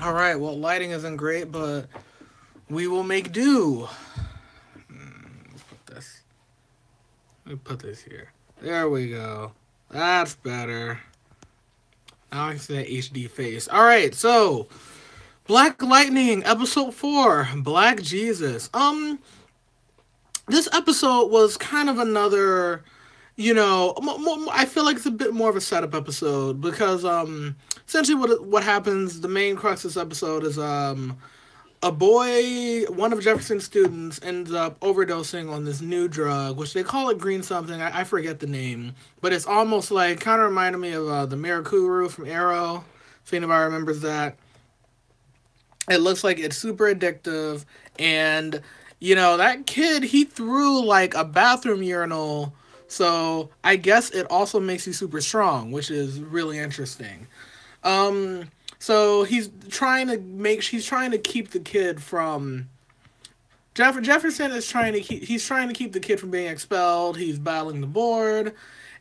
All right. Well, lighting isn't great, but we will make do. Let's put this. Let me put this here. There we go. That's better. Now I can see that HD face. All right. So, Black Lightning, episode 4, Black Jesus. This episode was kind of another, I feel like it's a bit more of a setup episode because essentially what happens, the main crux of this episode is a boy, one of Jefferson's students, ends up overdosing on this new drug, which they call it green something. I forget the name, but it's almost like kind of reminded me of the Mirakuru from Arrow. If anybody remembers that, it looks like it's super addictive, and that kid, he threw like a bathroom urinal, so I guess it also makes you super strong, which is really interesting. So he's trying to keep the kid from Jefferson is trying to keep the kid from being expelled. He's battling the board,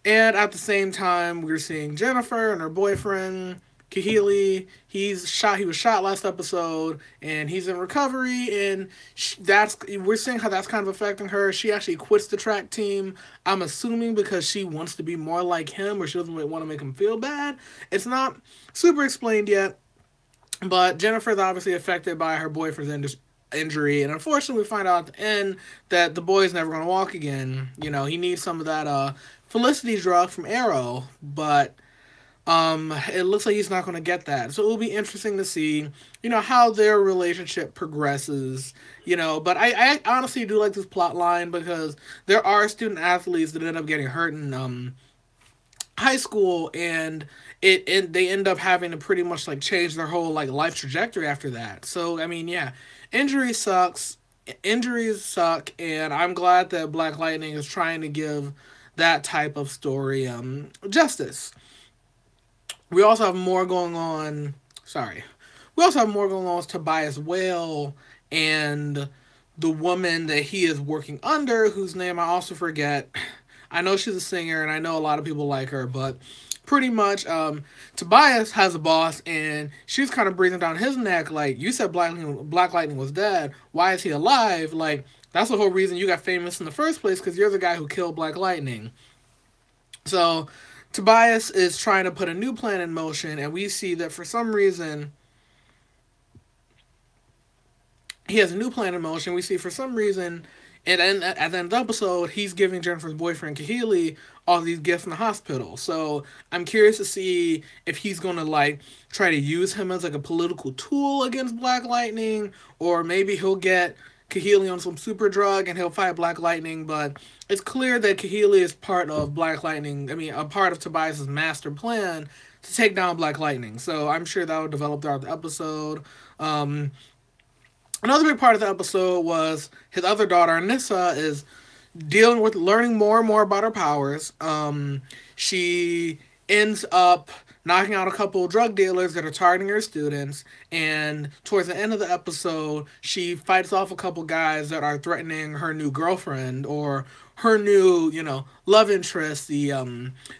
and at the same time, we're seeing Jennifer and her boyfriend Kahili. He was shot last episode, and he's in recovery. And that's we're seeing how that's kind of affecting her. She actually quits the track team. I'm assuming because she wants to be more like him, or she doesn't want to make him feel bad. It's not super explained yet, but Jennifer's obviously affected by her boyfriend's injury, and unfortunately, we find out at the end that the boy's never going to walk again. He needs some of that Felicity drug from Arrow, but it looks like he's not going to get that. So it'll be interesting to see, how their relationship progresses. But I honestly do like this plot line because there are student athletes that end up getting hurt in high school, and they end up having to pretty much like change their whole like life trajectory after that. So I mean, yeah, injury sucks. Injuries suck, and I'm glad that Black Lightning is trying to give that type of story justice. We also have more going on. Sorry, we also have more going on with Tobias Whale and the woman that he is working under, whose name I also forget. I know she's a singer, and I know a lot of people like her, but pretty much, Tobias has a boss, and she's kind of breathing down his neck, like, you said Black Lightning was dead. Why is he alive? Like, that's the whole reason you got famous in the first place, because you're the guy who killed Black Lightning. So, Tobias is trying to put a new plan in motion, and we see that for some reason he has a new plan in motion. We see for some reason, and then at the end of the episode, he's giving Jennifer's boyfriend Kahili all these gifts in the hospital. So I'm curious to see if he's gonna like try to use him as like a political tool against Black Lightning, or maybe he'll get Kahili on some super drug and he'll fight Black Lightning. But it's clear that Kahili is part of Black Lightning. I mean, a part of Tobias's master plan to take down Black Lightning. So I'm sure that will develop throughout the episode. Another big part of the episode was his other daughter, Anissa, is dealing with learning more and more about her powers. She ends up knocking out a couple of drug dealers that are targeting her students, and towards the end of the episode, she fights off a couple guys that are threatening her new girlfriend or her new, love interest, the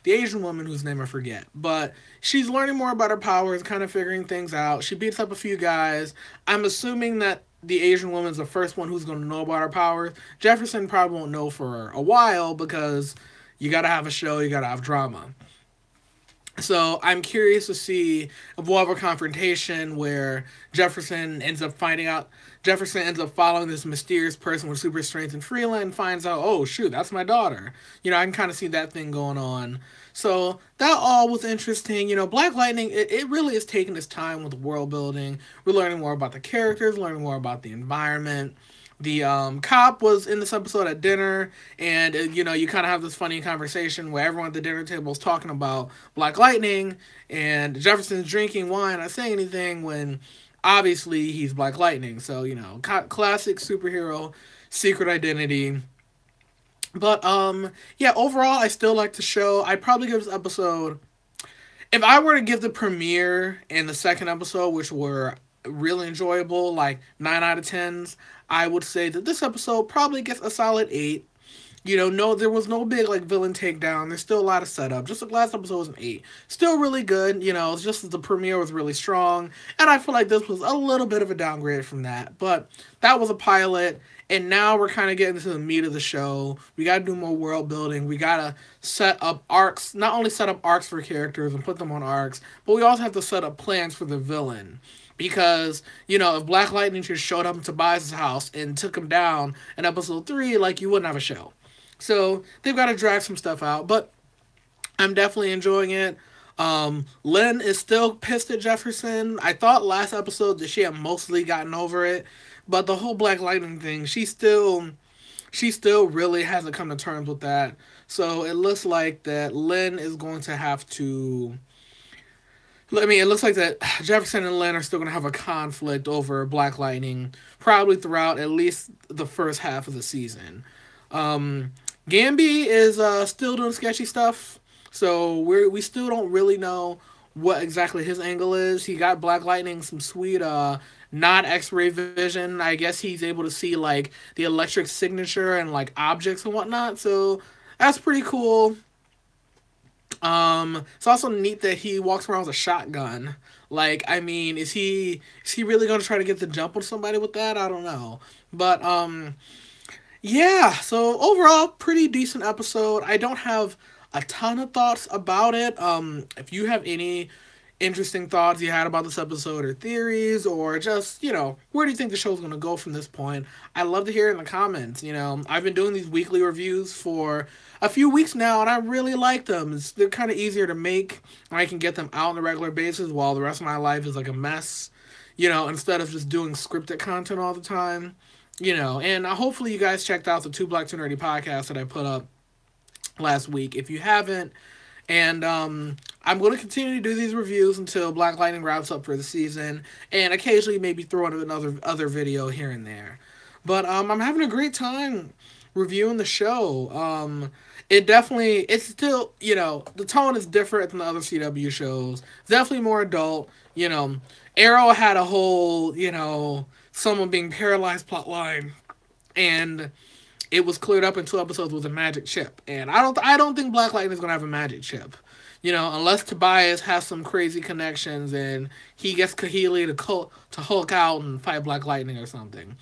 Asian woman whose name I forget. But she's learning more about her powers, kind of figuring things out. She beats up a few guys. I'm assuming that the Asian woman's the first one who's going to know about her powers. Jefferson probably won't know for a while because you got to have a show, you got to have drama. So I'm curious to see if we'll have a confrontation where Jefferson ends up following this mysterious person with super strength in Freeland and finds out, oh shoot, that's my daughter. I can kind of see that thing going on. So that all was interesting. Black Lightning, it really is taking its time with the world building. We're learning more about the characters, learning more about the environment. The cop was in this episode at dinner, and you kind of have this funny conversation where everyone at the dinner table is talking about Black Lightning, and Jefferson's drinking wine, not saying anything when obviously he's Black Lightning. So classic superhero secret identity. But yeah, overall, I still like the show. I'd probably give this episode, if I were to give the premiere and the second episode, which were really enjoyable, like 9 out of 10s, I would say that this episode probably gets a solid 8. No, there was no big like villain takedown. There's still a lot of setup. Just like last episode was an 8. Still really good. It's just that the premiere was really strong, and I feel like this was a little bit of a downgrade from that. But that was a pilot, and now we're kind of getting to the meat of the show. We got to do more world building. We got to set up arcs. Not only set up arcs for characters and put them on arcs, but we also have to set up plans for the villain. Because, if Black Lightning just showed up in Tobias' house and took him down in episode 3, like, you wouldn't have a show. So they've got to drag some stuff out, but I'm definitely enjoying it. Lynn is still pissed at Jefferson. I thought last episode that she had mostly gotten over it, but the whole Black Lightning thing, she still really hasn't come to terms with that. So it looks like that Lynn is going to have to. I mean, it looks like that Jefferson and Lynn are still going to have a conflict over Black Lightning, probably throughout at least the first half of the season. Gamby is still doing sketchy stuff, so we still don't really know what exactly his angle is. He got Black Lightning some sweet not X-ray vision. I guess he's able to see like the electric signature and like objects and whatnot. So that's pretty cool. It's also neat that he walks around with a shotgun. Like, I mean, is he really gonna try to get the jump on somebody with that? I don't know, but yeah, so overall, pretty decent episode. I don't have a ton of thoughts about it. If you have any interesting thoughts you had about this episode or theories or just, where do you think the show's going to go from this point? I love to hear it in the comments. I've been doing these weekly reviews for a few weeks now and I really like them. They're kind of easier to make. I can get them out on a regular basis while the rest of my life is like a mess, instead of just doing scripted content all the time. And hopefully you guys checked out the Two Black Two Nerdy podcast that I put up last week. If you haven't, and I'm going to continue to do these reviews until Black Lightning wraps up for the season, and occasionally maybe throw in another other video here and there. But I'm having a great time reviewing the show. It's still, the tone is different than the other CW shows. It's definitely more adult. Arrow had a whole, someone being paralyzed plot line, and it was cleared up in 2 episodes with a magic chip. And I don't think Black Lightning is gonna have a magic chip. Unless Tobias has some crazy connections and he gets Kahili to Hulk out and fight Black Lightning or something.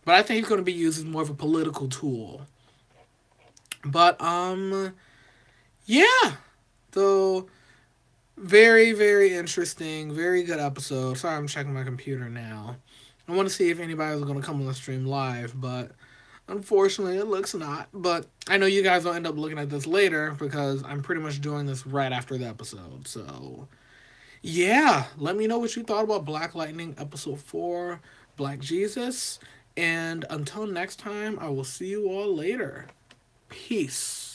But I think he's gonna be used as more of a political tool. But yeah. So very, very interesting, very good episode. Sorry, I'm checking my computer now. I want to see if anybody was going to come on the stream live, but unfortunately, it looks not. But I know you guys will end up looking at this later because I'm pretty much doing this right after the episode. So, yeah, let me know what you thought about Black Lightning Episode 4, Black Jesus. And until next time, I will see you all later. Peace.